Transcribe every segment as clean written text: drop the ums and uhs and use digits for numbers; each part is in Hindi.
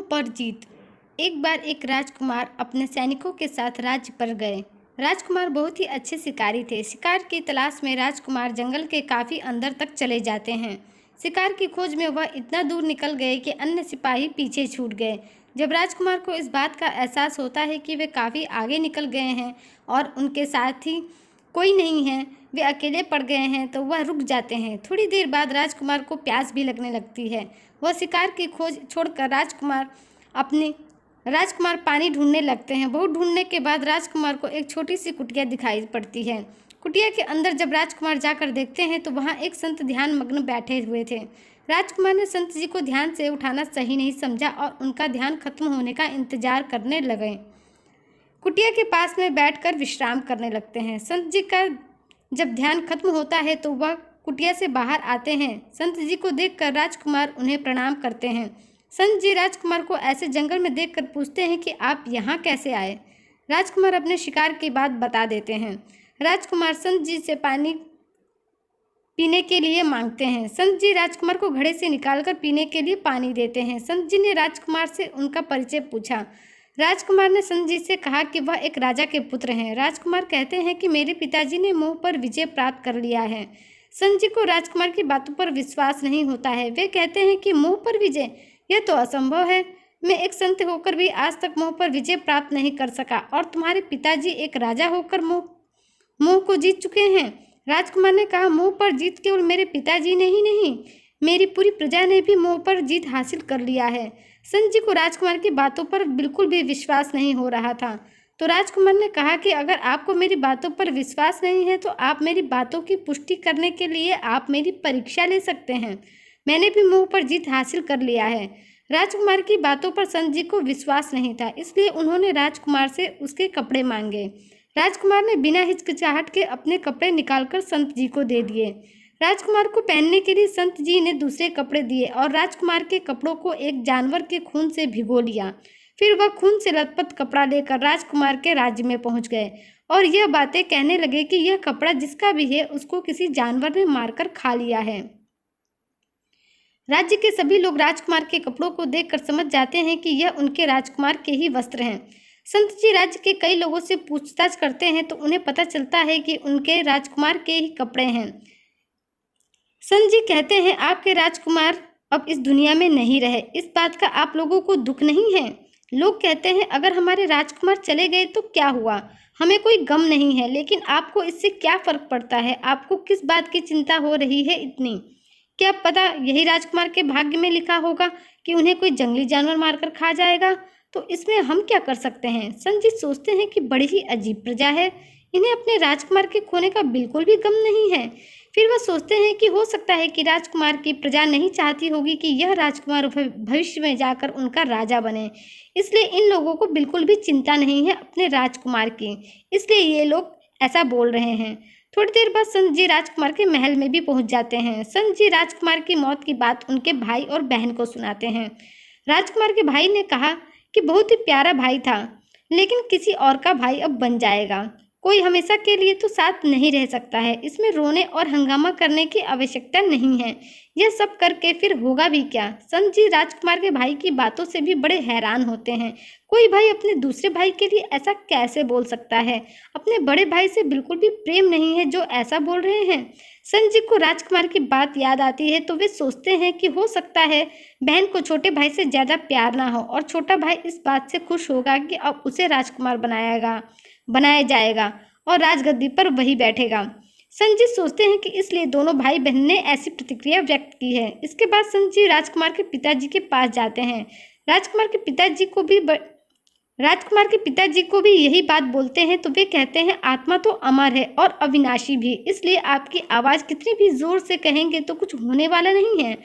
पर जीत। एक बार एक राजकुमार अपने सैनिकों के साथ राज्य पर गए। राजकुमार बहुत ही अच्छे शिकारी थे। शिकार की तलाश में राजकुमार जंगल के काफ़ी अंदर तक चले जाते हैं। शिकार की खोज में वह इतना दूर निकल गए कि अन्य सिपाही पीछे छूट गए। जब राजकुमार को इस बात का एहसास होता है कि वे काफ़ी आगे निकल गए हैं और उनके साथी कोई नहीं है, वे अकेले पड़ गए हैं, तो वह रुक जाते हैं। थोड़ी देर बाद राजकुमार को प्यास भी लगने लगती है। वह शिकार की खोज छोड़कर राजकुमार पानी ढूंढने लगते हैं। बहुत ढूंढने के बाद राजकुमार को एक छोटी सी कुटिया दिखाई पड़ती है। कुटिया के अंदर जब राजकुमार जाकर देखते हैं तो वहाँ एक संत ध्यान मग्न बैठे हुए थे। राजकुमार ने संत जी को ध्यान से उठाना सही नहीं समझा और उनका ध्यान खत्म होने का इंतजार करने लगे। कुटिया के पास में बैठकर विश्राम करने लगते हैं। संत जी का जब ध्यान खत्म होता है तो वह कुटिया से बाहर आते हैं। संत जी को देखकर राजकुमार उन्हें प्रणाम करते हैं। संत जी राजकुमार को ऐसे जंगल में देखकर पूछते हैं कि आप यहाँ कैसे आए। राजकुमार अपने शिकार की बात बता देते हैं। राजकुमार संत जी से पानी पीने के लिए मांगते हैं। संत जी राजकुमार को घड़े से निकालकर पीने के लिए पानी देते हैं। संत जी ने राजकुमार से उनका परिचय पूछा। राजकुमार ने संत जी से कहा कि वह एक राजा के पुत्र हैं। राजकुमार कहते हैं कि मेरे पिताजी ने मोह पर विजय प्राप्त कर लिया है। संत जी को राजकुमार की बातों पर विश्वास नहीं होता है। वे कहते हैं कि मोह पर विजय, यह तो असंभव है। मैं एक संत होकर भी आज तक मोह पर विजय प्राप्त नहीं कर सका और तुम्हारे पिताजी एक राजा होकर मोह को जीत चुके हैं। राजकुमार ने कहा, मोह पर जीत केवल मेरे पिताजी ने ही नहीं, मेरी पूरी प्रजा ने भी मोह पर जीत हासिल कर लिया है। संत जी को राजकुमार की बातों पर बिल्कुल भी विश्वास नहीं हो रहा था। तो राजकुमार ने कहा कि अगर आपको मेरी बातों पर विश्वास नहीं है तो आप मेरी बातों की पुष्टि करने के लिए आप मेरी परीक्षा ले सकते हैं। मैंने भी मोह पर जीत हासिल कर लिया है। राजकुमार की बातों पर संत जी को विश्वास नहीं था, इसलिए उन्होंने राजकुमार से उसके कपड़े मांगे। राजकुमार ने बिना हिचकिचाहट के अपने कपड़े निकालकर संत जी को दे दिए। राजकुमार को पहनने के लिए संत जी ने दूसरे कपड़े दिए और राजकुमार के कपड़ों को एक जानवर के खून से भिगो लिया। फिर वह खून से लथपथ कपड़ा लेकर राजकुमार के राज्य में पहुंच गए और यह बातें कहने लगे कि यह कपड़ा जिसका भी है उसको किसी जानवर ने मारकर खा लिया है। राज्य के सभी लोग राजकुमार के कपड़ों को देखकर समझ जाते हैं कि यह उनके राजकुमार के ही वस्त्र हैं। संत जी राज्य के कई लोगों से पूछताछ करते हैं तो उन्हें पता चलता है कि उनके राजकुमार के ही कपड़े हैं। संत जी कहते हैं, आपके राजकुमार अब इस दुनिया में नहीं रहे। इस बात का आप लोगों को दुख नहीं है? लोग कहते हैं, अगर हमारे राजकुमार चले गए तो क्या हुआ, हमें कोई गम नहीं है, लेकिन आपको इससे क्या फर्क पड़ता है? आपको किस बात की चिंता हो रही है इतनी? क्या पता यही राजकुमार के भाग्य में लिखा होगा कि उन्हें कोई जंगली जानवर मारकर खा जाएगा, तो इसमें हम क्या कर सकते हैं? संत जी सोचते हैं कि बड़ी ही अजीब प्रजा है, इन्हें अपने राजकुमार के खोने का बिल्कुल भी गम नहीं है। फिर वह सोचते हैं कि हो सकता है कि राजकुमार की प्रजा नहीं चाहती होगी कि यह राजकुमार भविष्य में जाकर उनका राजा बने, इसलिए इन लोगों को बिल्कुल भी चिंता नहीं है अपने राजकुमार की, इसलिए ये लोग ऐसा बोल रहे हैं। थोड़ी देर बाद संत जी राजकुमार के महल में भी पहुंच जाते हैं। संत जी राजकुमार की मौत की बात उनके भाई और बहन को सुनाते हैं। राजकुमार के भाई ने कहा कि बहुत ही प्यारा भाई था, लेकिन किसी और का भाई अब बन जाएगा। कोई हमेशा के लिए तो साथ नहीं रह सकता है, इसमें रोने और हंगामा करने की आवश्यकता नहीं है। यह सब करके फिर होगा भी क्या? संत जी राजकुमार के भाई की बातों से भी बड़े हैरान होते हैं। कोई भाई अपने दूसरे भाई के लिए ऐसा कैसे बोल सकता है? अपने बड़े भाई से बिल्कुल भी प्रेम नहीं है जो ऐसा बोल रहे हैं। संत जी को राजकुमार की बात याद आती है तो वे सोचते हैं कि हो सकता है बहन को छोटे भाई से ज़्यादा प्यार ना हो और छोटा भाई इस बात से खुश होगा कि अब उसे राजकुमार बनाया जाएगा और राजगद्दी पर वही बैठेगा। संत जी सोचते हैं कि इसलिए दोनों भाई बहन ने ऐसी प्रतिक्रिया व्यक्त की है। इसके बाद संत जी राजकुमार के पिताजी के पास जाते हैं। राजकुमार के पिताजी को भी यही बात बोलते हैं तो वे कहते हैं, आत्मा तो अमर है और अविनाशी भी, इसलिए आपकी आवाज़ कितनी भी जोर से कहेंगे तो कुछ होने वाला नहीं है।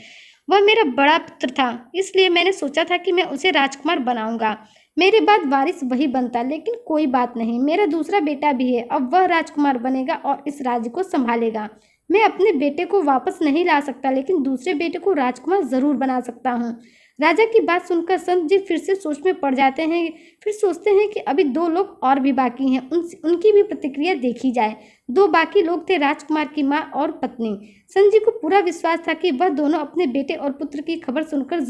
वह मेरा बड़ा पुत्र था, इसलिए मैंने सोचा था कि मैं उसे राजकुमार बनाऊंगा। मेरे बाद वारिस वही बनता, लेकिन कोई बात नहीं, मेरा दूसरा बेटा भी है, अब वह राजकुमार बनेगा और इस राज्य को संभालेगा। मैं अपने बेटे को वापस नहीं ला सकता, लेकिन दूसरे बेटे को राजकुमार जरूर बना सकता हूँ। राजा की बात सुनकर संत जी फिर से सोच में पड़ जाते हैं। फिर सोचते हैं कि अभी 2 लोग और भी बाकी हैं, उनकी भी प्रतिक्रिया देखी जाए। 2 बाकी लोग थे राजकुमार की माँ और पत्नी। संत जी को पूरा विश्वास था कि वह दोनों अपने बेटे और पुत्र की खबर सुनकर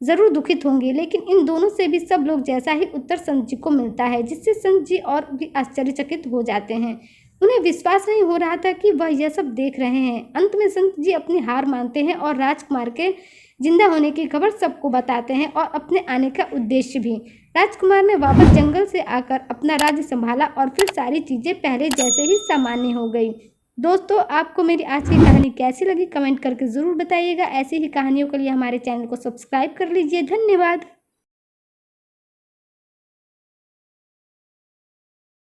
ज़रूर दुखित होंगे, लेकिन इन दोनों से भी सब लोग जैसा ही उत्तर संत जी को मिलता है, जिससे संत जी और भी आश्चर्यचकित हो जाते हैं। उन्हें विश्वास नहीं हो रहा था कि वह यह सब देख रहे हैं। अंत में संत जी अपनी हार मानते हैं और राजकुमार के जिंदा होने की खबर सबको बताते हैं और अपने आने का उद्देश्य भी। राजकुमार ने वापस जंगल से आकर अपना राज्य संभाला और फिर सारी चीज़ें पहले जैसे ही सामान्य हो गई। दोस्तों, आपको मेरी आज की कहानी कैसी लगी कमेंट करके ज़रूर बताइएगा। ऐसी ही कहानियों के लिए हमारे चैनल को सब्सक्राइब कर लीजिए। धन्यवाद।